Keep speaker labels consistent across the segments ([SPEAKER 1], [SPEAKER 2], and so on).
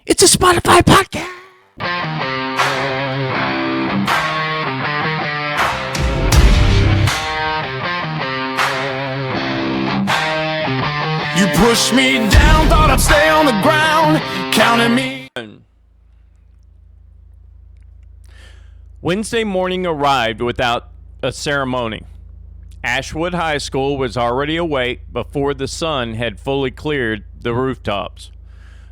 [SPEAKER 1] It's a Spotify podcast.
[SPEAKER 2] You pushed me down, thought I'd stay on the ground, counting me.
[SPEAKER 3] Wednesday morning arrived without a ceremony. Ashwood High School was already awake before the sun had fully cleared the rooftops.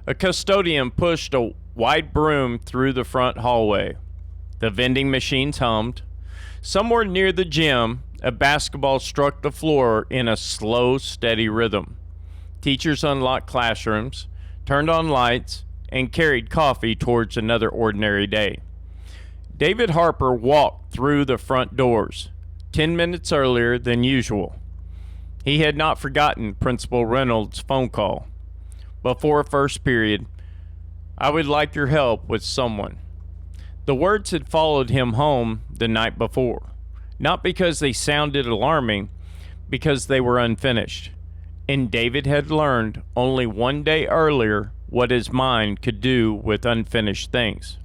[SPEAKER 3] A custodian pushed a wide broom through the front hallway. The vending machines hummed. Somewhere near the gym, a basketball struck the floor in a slow, steady rhythm. Teachers unlocked classrooms, turned on lights, and carried coffee towards another ordinary day. David Harper walked through the front doors, 10 minutes earlier than usual. He had not forgotten Principal Reynolds' phone call. Before first period, "I would like your help with someone." The words had followed him home the night before, not because they sounded alarming, because they were unfinished. And David had learned only one day earlier what his mind could do with unfinished things.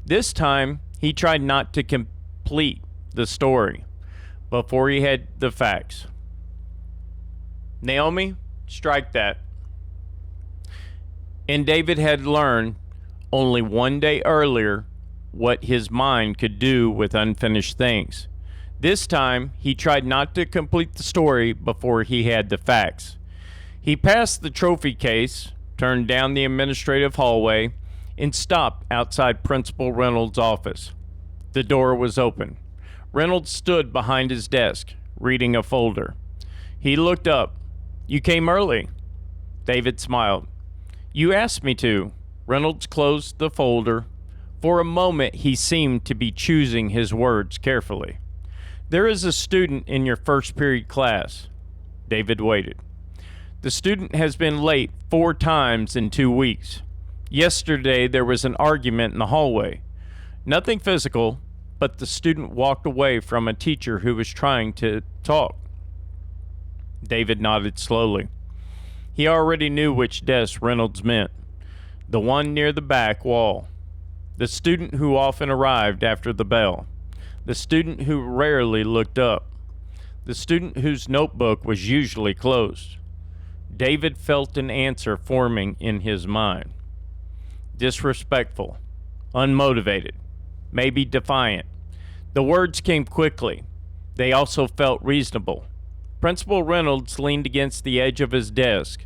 [SPEAKER 3] This time, he tried not to complete the story before he had the facts. "Naomi, strike that." And David had learned only one day earlier what his mind could do with unfinished things. This time, he tried not to complete the story before he had the facts. He passed the trophy case, turned down the administrative hallway, and stopped outside Principal Reynolds' office. The door was open. Reynolds stood behind his desk, reading a folder. He looked up. "You came early." David smiled. "You asked me to." Reynolds closed the folder. For a moment, he seemed to be choosing his words carefully. "There is a student in your first period class." David waited. "The student has been late 4 times in 2 weeks. Yesterday, there was an argument in the hallway. Nothing physical, but the student walked away from a teacher who was trying to talk." David nodded slowly. He already knew which desk Reynolds meant. The one near the back wall. The student who often arrived after the bell. The student who rarely looked up. The student whose notebook was usually closed. David felt an answer forming in his mind. Disrespectful. Unmotivated. Maybe defiant. The words came quickly. They also felt reasonable. Principal Reynolds leaned against the edge of his desk.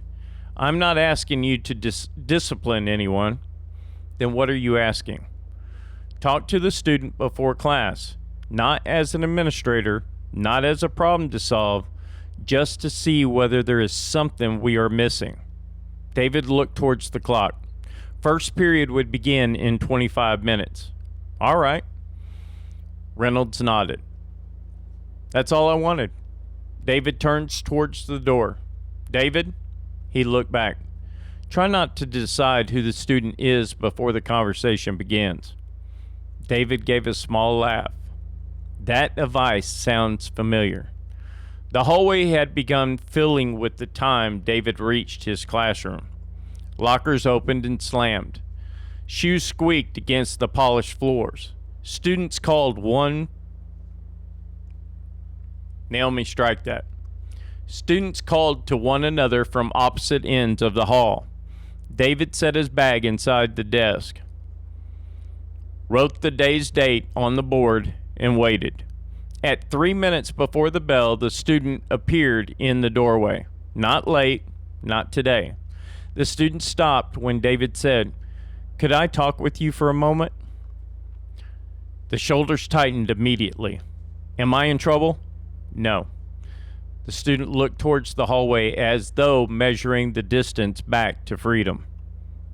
[SPEAKER 3] "I'm not asking you to discipline anyone." "Then what are you asking?" "Talk to the student before class. Not as an administrator, not as a problem to solve, just to see whether there is something we are missing." David looked towards the clock. First period would begin in 25 minutes. "All right." Reynolds nodded. "That's all I wanted." David turns towards the door. "David?" He looked back. "Try not to decide who the student is before the conversation begins." David gave a small laugh. That advice sounds familiar. The hallway had begun filling with the time David reached his classroom. Lockers opened and slammed. Shoes squeaked against the polished floors. Students called one... Naomi, strike that. Students called to one another from opposite ends of the hall. David set his bag inside the desk, wrote the day's date on the board, and waited. At 3 minutes before the bell, the student appeared in the doorway. Not late, not today. The student stopped when David said, "Could I talk with you for a moment?" The shoulders tightened immediately. "Am I in trouble?" "No." The student looked towards the hallway as though measuring the distance back to freedom.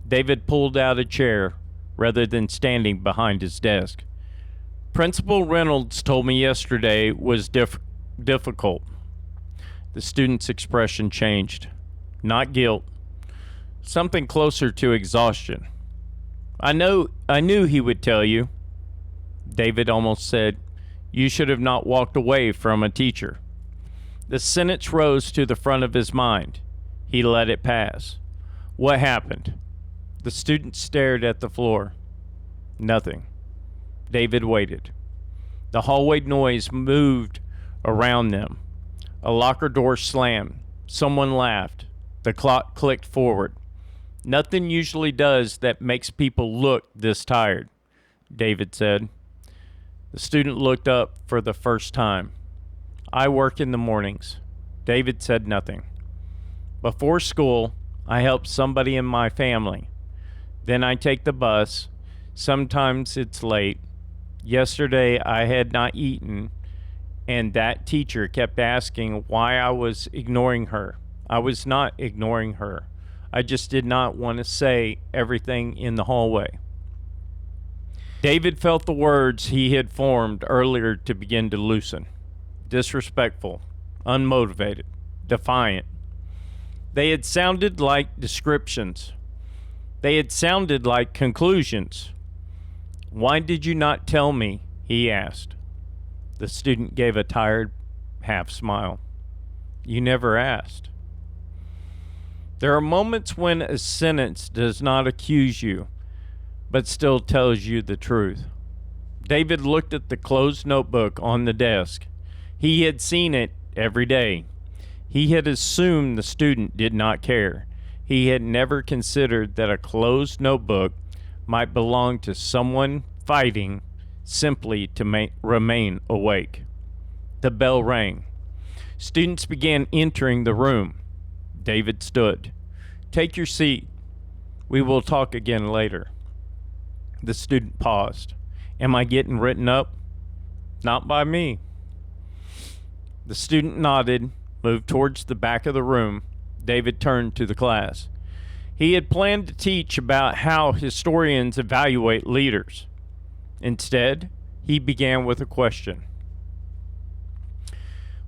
[SPEAKER 3] David pulled out a chair rather than standing behind his desk. "Principal Reynolds told me yesterday was difficult." The student's expression changed. Not guilt. Something closer to exhaustion. I knew he would tell you." David almost said, "You should have not walked away from a teacher." The sentence rose to the front of his mind. He let it pass. What happened? The student stared at the floor. Nothing. David waited. The hallway noise moved around them. A locker door slammed. Someone laughed. The clock clicked forward. Nothing usually does that makes people look this tired, David said. The student looked up for the first time. I work in the mornings. David said nothing. Before school, I help somebody in my family. Then I take the bus. Sometimes it's late. Yesterday I had not eaten, and that teacher kept asking why I was ignoring her. I was not ignoring her. I just did not want to say everything in the hallway. David felt the words he had formed earlier to begin to loosen. Disrespectful, unmotivated, defiant. They had sounded like descriptions. They had sounded like conclusions. Why did you not tell me? He asked. The student gave a tired half smile. You never asked. There are moments when a sentence does not accuse you, but still tells you the truth. David looked at the closed notebook on the desk. He had seen it every day. He had assumed the student did not care. He had never considered that a closed notebook might belong to someone fighting simply to remain awake. The bell rang. Students began entering the room. David stood. Take your seat. We will talk again later. The student paused. Am I getting written up? Not by me. The student nodded, moved towards the back of the room. David turned to the class. He had planned to teach about how historians evaluate leaders. Instead, he began with a question.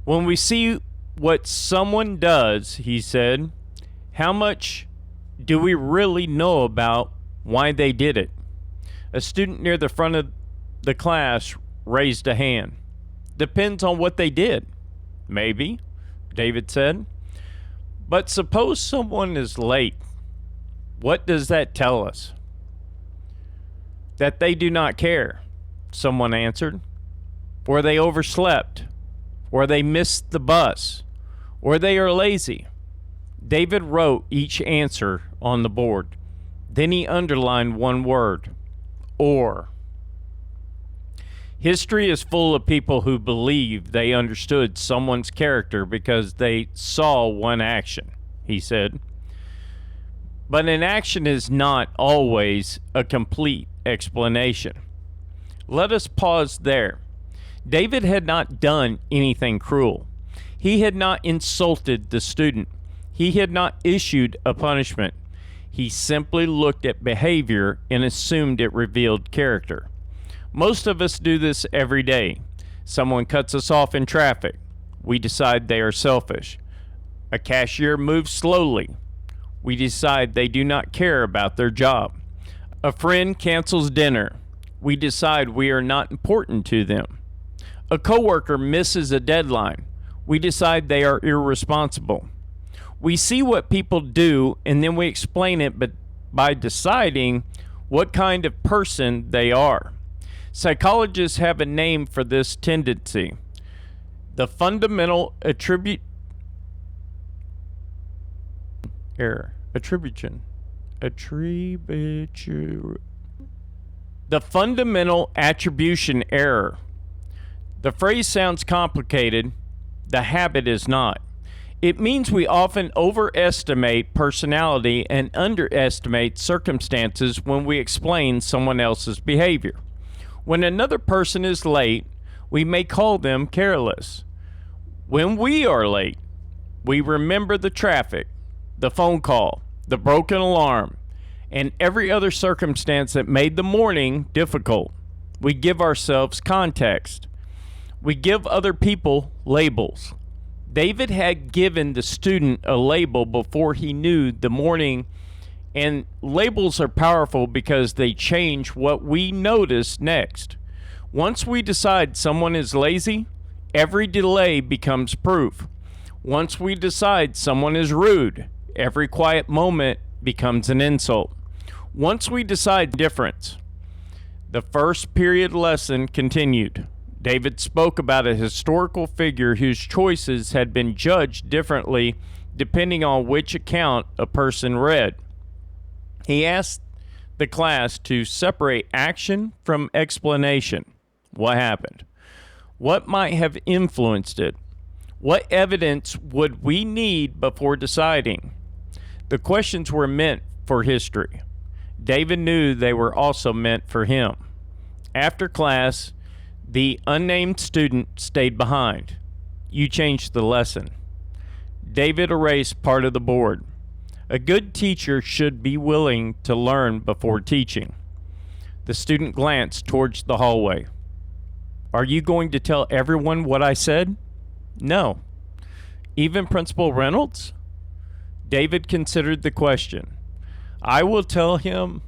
[SPEAKER 3] When we see what someone does, he said, how much do we really know about why they did it? A student near the front of the class raised a hand. Depends on what they did. Maybe, David said. But suppose someone is late. What does that tell us? That they do not care, someone answered. Or they overslept. Or they missed the bus. Or they are lazy. David wrote each answer on the board. Then he underlined one word. Or. History is full of people who believe they understood someone's character because they saw one action, he said. But an action is not always a complete explanation. Let us pause there. David had not done anything cruel. He had not insulted the student. He had not issued a punishment. He simply looked at behavior and assumed it revealed character. Most of us do this every day. Someone cuts us off in traffic. We decide they are selfish. A cashier moves slowly. We decide they do not care about their job. A friend cancels dinner. We decide we are not important to them. A coworker misses a deadline. We decide they are irresponsible. We see what people do and then we explain it by deciding what kind of person they are. Psychologists have a name for this tendency. The fundamental attribution error. The fundamental attribution error. The phrase sounds complicated. The habit is not. It means we often overestimate personality and underestimate circumstances when we explain someone else's behavior. When another person is late, we may call them careless. When we are late, we remember the traffic, the phone call, the broken alarm, and every other circumstance that made the morning difficult. We give ourselves context. We give other people labels. David had given the student a label before he knew the morning, and labels are powerful because they change what we notice next. Once we decide someone is lazy, every delay becomes proof. Once we decide someone is rude, every quiet moment becomes an insult. Once we decide difference, the first period lesson continued. David spoke about a historical figure whose choices had been judged differently depending on which account a person read. He asked the class to separate action from explanation. What happened? What might have influenced it? What evidence would we need before deciding? The questions were meant for history. David knew they were also meant for him. After class, the unnamed student stayed behind. You changed the lesson. David erased part of the board. A good teacher should be willing to learn before teaching. The student glanced towards the hallway. Are you going to tell everyone what I said? No. Even Principal Reynolds? David considered the question. I will tell him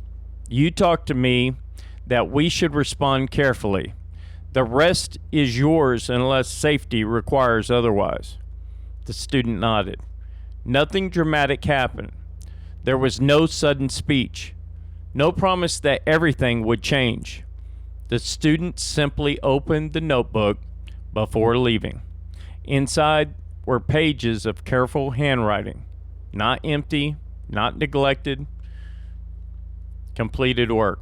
[SPEAKER 3] you talked to me that we should respond carefully. The rest is yours unless safety requires otherwise. The student nodded. Nothing dramatic happened. There was no sudden speech. No promise that everything would change. The student simply opened the notebook before leaving. Inside were pages of careful handwriting. Not empty, not neglected. Completed work.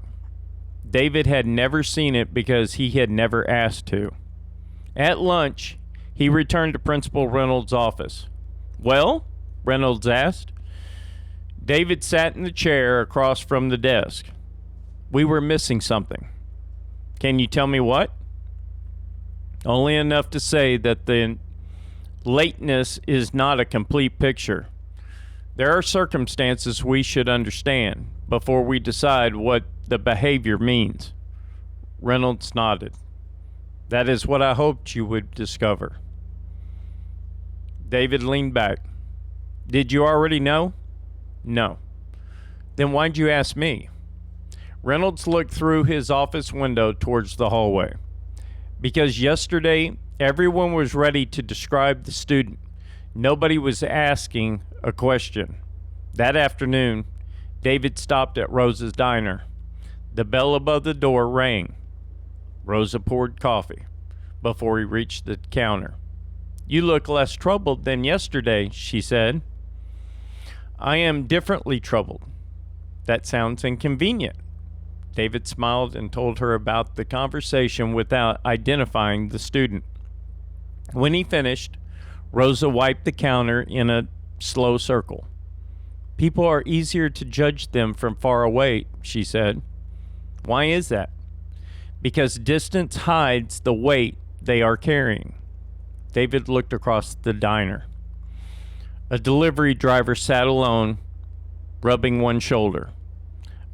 [SPEAKER 3] David had never seen it because he had never asked to. At lunch, he returned to Principal Reynolds' office. Well? Reynolds asked. David sat in the chair across from the desk. We were missing something. Can you tell me what? Only enough to say that the lateness is not a complete picture. There are circumstances we should understand before we decide what the behavior means. Reynolds nodded. That is what I hoped you would discover. David leaned back. Did you already know? No. Then why'd you ask me? Reynolds looked through his office window towards the hallway. Because yesterday, everyone was ready to describe the student. Nobody was asking a question. That afternoon, David stopped at Rosa's diner. The bell above the door rang. Rosa poured coffee before he reached the counter. You look less troubled than yesterday, she said. I am differently troubled. That sounds inconvenient. David smiled and told her about the conversation without identifying the student. When he finished, Rosa wiped the counter in a slow circle. People are easier to judge them from far away, she said. Why is that? Because distance hides the weight they are carrying. David looked across the diner. A delivery driver sat alone, rubbing one shoulder.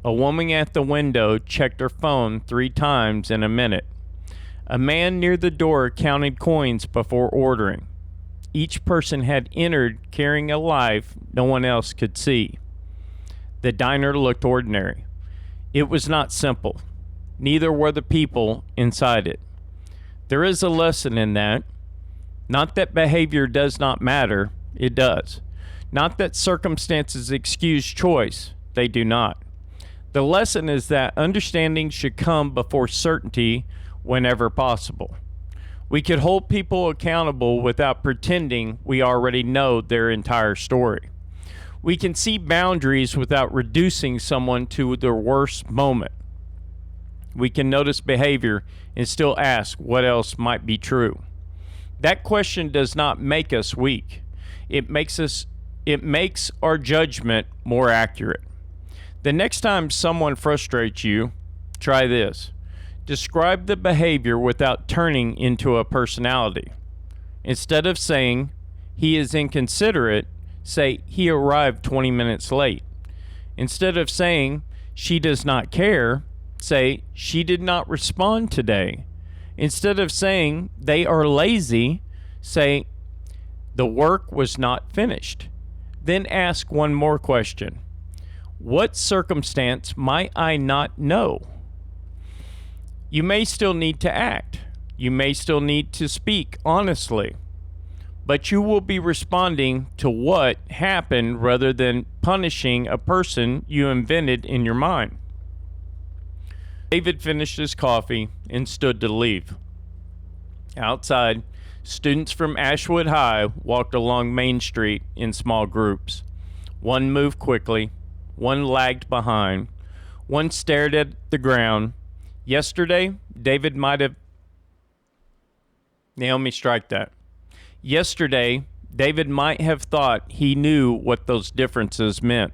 [SPEAKER 3] A woman at the window checked her phone 3 times in a minute. A man near the door counted coins before ordering. Each person had entered carrying a life no one else could see. The diner looked ordinary. It was not simple. Neither were the people inside it. There is a lesson in that. Not that behavior does not matter. It does. Not that circumstances excuse choice. They do not. The lesson is that understanding should come before certainty whenever possible. We could hold people accountable without pretending we already know their entire story. We can see boundaries without reducing someone to their worst moment. We can notice behavior and still ask what else might be true. That question does not make us weak. It makes our judgment more accurate. The next time someone frustrates you, try this. Describe the behavior without turning into a personality. Instead of saying, he is inconsiderate, say, he arrived 20 minutes late. Instead of saying, she does not care, say, she did not respond today. Instead of saying, they are lazy, say, the work was not finished. Then ask one more question. What circumstance might I not know? You may still need to act. You may still need to speak honestly. but you will be responding to what happened rather than punishing a person you invented in your mind. David finished his coffee and stood to leave. Outside, students from Ashwood High walked along Main Street in small groups. One moved quickly, one lagged behind, one stared at the ground. Yesterday, David might have... Naomi, strike that. Yesterday, David might have thought he knew what those differences meant.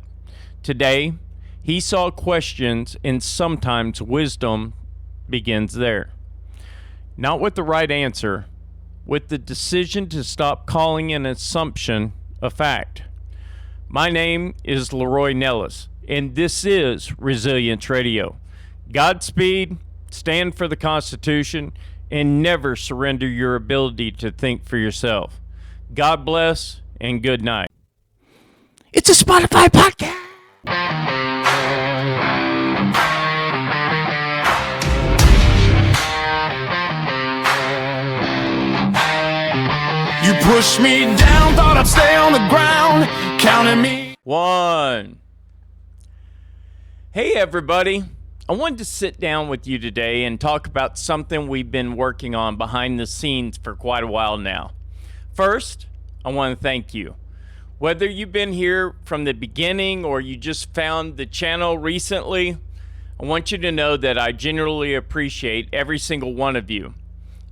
[SPEAKER 3] Today, he saw questions, and sometimes wisdom begins there. Not with the right answer, with the decision to stop calling an assumption a fact. My name is Leroy Nellis, and this is Resilience Radio. Godspeed, stand for the Constitution, and never surrender your ability to think for yourself. God bless, and good night.
[SPEAKER 1] It's a Spotify podcast.
[SPEAKER 2] You pushed me down, thought I'd stay on the ground, counting me.
[SPEAKER 3] One. Hey, everybody. I wanted to sit down with you today and talk about something we've been working on behind the scenes for quite a while now. First, I want to thank you. Whether you've been here from the beginning or you just found the channel recently, I want you to know that I genuinely appreciate every single one of you.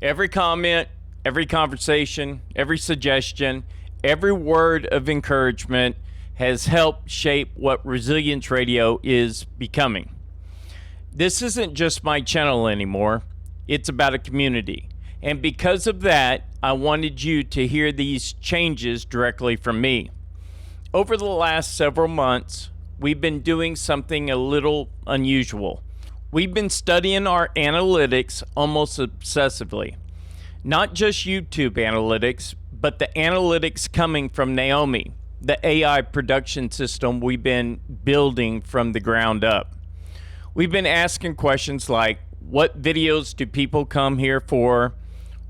[SPEAKER 3] Every comment, every conversation, every suggestion, every word of encouragement has helped shape what Resilience Radio is becoming. This isn't just my channel anymore. It's about a community. And because of that, I wanted you to hear these changes directly from me. Over the last several months, we've been doing something a little unusual. We've been studying our analytics almost obsessively. Not just YouTube analytics, but the analytics coming from Naomi, the AI production system we've been building from the ground up. We've been asking questions like, what videos do people come here for?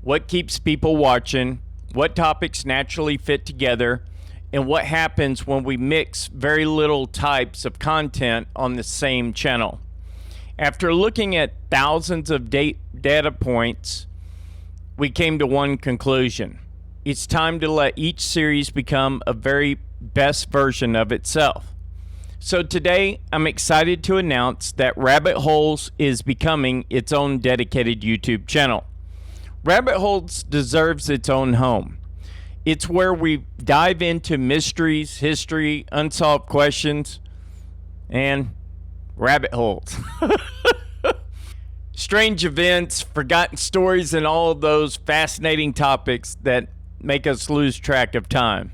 [SPEAKER 3] What keeps people watching? What topics naturally fit together? And what happens when we mix very little types of content on the same channel? After looking at thousands of data points, we came to one conclusion. It's time to let each series become a very best version of itself. So today, I'm excited to announce that Rabbit Holes is becoming its own dedicated YouTube channel. Rabbit Holes deserves its own home. It's where we dive into mysteries, history, unsolved questions, and rabbit holes. Strange events, forgotten stories, and all of those fascinating topics that make us lose track of time.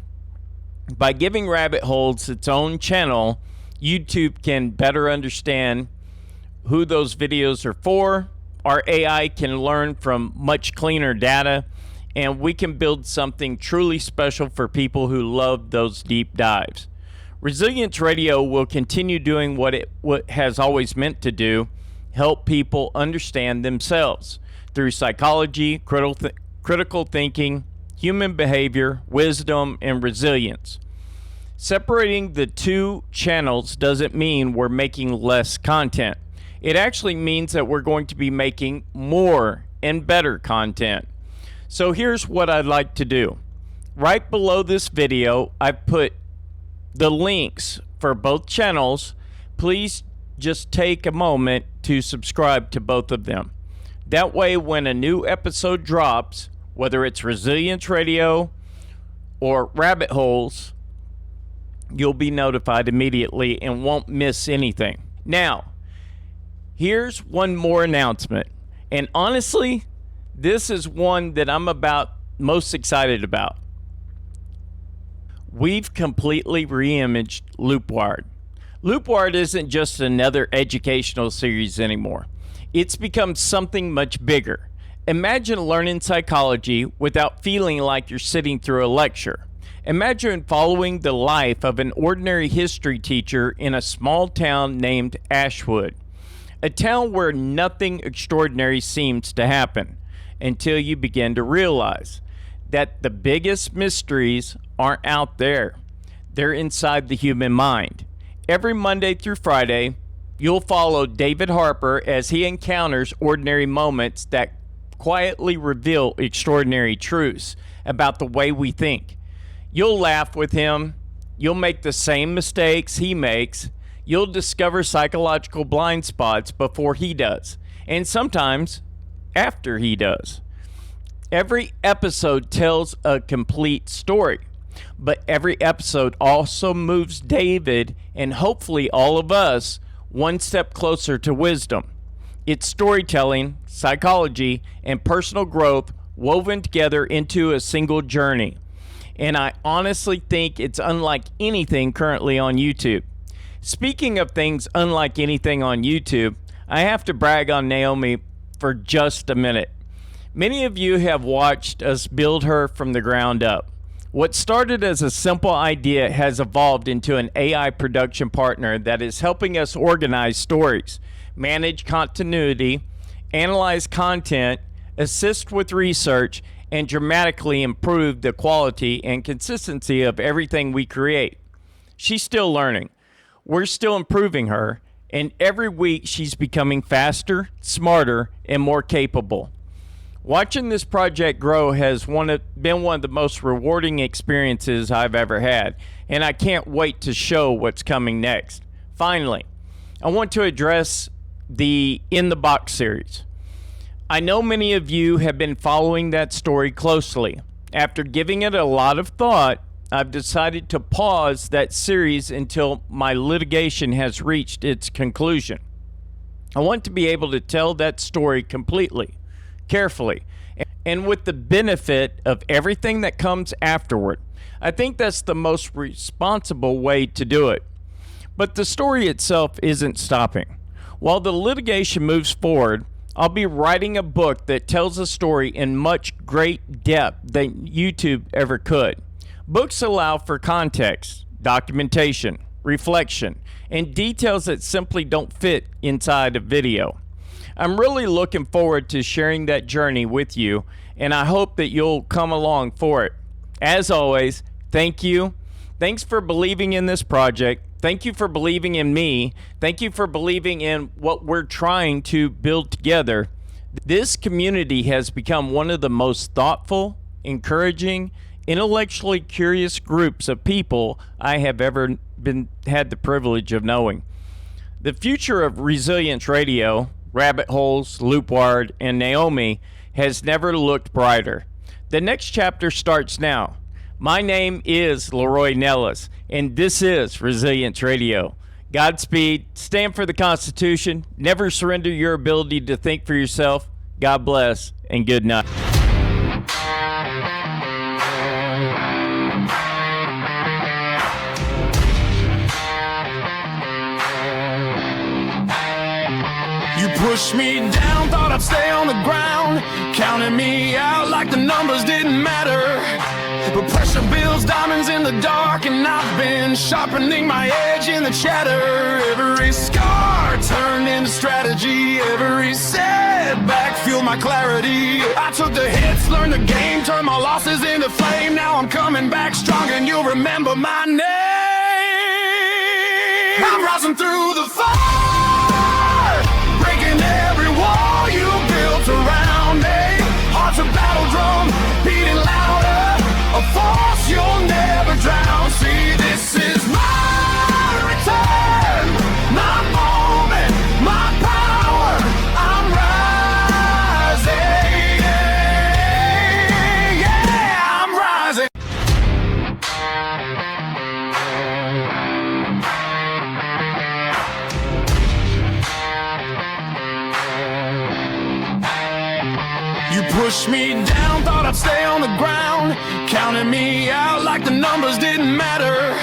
[SPEAKER 3] By giving Rabbit Holes its own channel, YouTube can better understand who those videos are for. Our AI can learn from much cleaner data, and we can build something truly special for people who love those deep dives. Resilience Radio will continue doing what has always meant to do, help people understand themselves through psychology, critical thinking, human behavior, wisdom, and resilience. Separating the two channels doesn't mean we're making less content. It actually means that we're going to be making more and better content. So here's what I'd like to do. Right below this video, I've put the links for both channels. Please just take a moment to subscribe to both of them. That way, when a new episode drops, whether it's Resilience Radio or Rabbit Holes, you'll be notified immediately and won't miss anything. Now, here's one more announcement. And honestly, this is one that I'm most excited about. We've completely re-imaged Loopwired. Loopwired isn't just another educational series anymore. It's become something much bigger. Imagine learning psychology without feeling like you're sitting through a lecture. Imagine following the life of an ordinary history teacher in a small town named Ashwood, a town where nothing extraordinary seems to happen until you begin to realize that the biggest mysteries aren't out there. They're inside the human mind. Every Monday through Friday, you'll follow David Harper as he encounters ordinary moments that quietly reveal extraordinary truths about the way we think. You'll laugh with him. You'll make the same mistakes he makes. You'll discover psychological blind spots before he does, and sometimes after he does. Every episode tells a complete story, but every episode also moves David and hopefully all of us one step closer to wisdom. It's storytelling, psychology, and personal growth woven together into a single journey. And I honestly think it's unlike anything currently on YouTube. Speaking of things unlike anything on YouTube, I have to brag on Naomi for just a minute. Many of you have watched us build her from the ground up. What started as a simple idea has evolved into an AI production partner that is helping us organize stories, manage continuity, analyze content, assist with research, and dramatically improve the quality and consistency of everything we create. She's still learning. We're still improving her, and every week she's becoming faster, smarter, and more capable. Watching this project grow has been one of the most rewarding experiences I've ever had, and I can't wait to show what's coming next. Finally, I want to address the In the Box series. I know many of you have been following that story closely. After giving it a lot of thought, I've decided to pause that series until my litigation has reached its conclusion. I want to be able to tell that story completely, carefully, and with the benefit of everything that comes afterward. I think that's the most responsible way to do it. But the story itself isn't stopping. While the litigation moves forward, I'll be writing a book that tells a story in much great depth than YouTube ever could. Books allow for context, documentation, reflection, and details that simply don't fit inside a video. I'm really looking forward to sharing that journey with you, and I hope that you'll come along for it. As always, thank you. Thanks for believing in this project. Thank you for believing in me. Thank you for believing in what we're trying to build together. This community has become one of the most thoughtful, encouraging, intellectually curious groups of people I have ever had the privilege of knowing. The future of Resilience Radio, Rabbit Holes, Loopwired, and Naomi has never looked brighter. The next chapter starts now. My name is Leroy Nellis, and this is Resilience Radio. Godspeed, stand for the Constitution, never surrender your ability to think for yourself. God bless, and good night.
[SPEAKER 2] You pushed me down, thought I'd stay on the ground, counting me out like the numbers didn't matter. But pressure builds diamonds in the dark, and I've been sharpening my edge in the chatter. Every scar turned into strategy, every setback fueled my clarity. I took the hits, learned the game, turned my losses into flame. Now I'm coming back strong, and you'll remember my name. I'm rising through the fire, breaking every wall you built around me. Heart's a battle drum, beating louder, a force you'll never drown. See, this is my return, my moment, my power. I'm rising, yeah, I'm rising. You pushed me down, thought I'd stay on the ground, counting me out like the numbers didn't matter.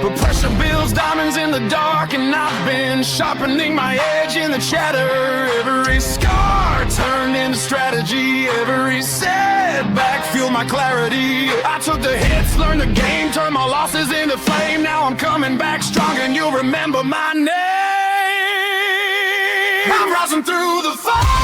[SPEAKER 2] But pressure builds diamonds in the dark, and I've been sharpening my edge in the chatter. Every scar turned into strategy, every setback fueled my clarity. I took the hits, learned the game, turned my losses into flame. Now I'm coming back strong, and you'll remember my name. I'm rising through the fire.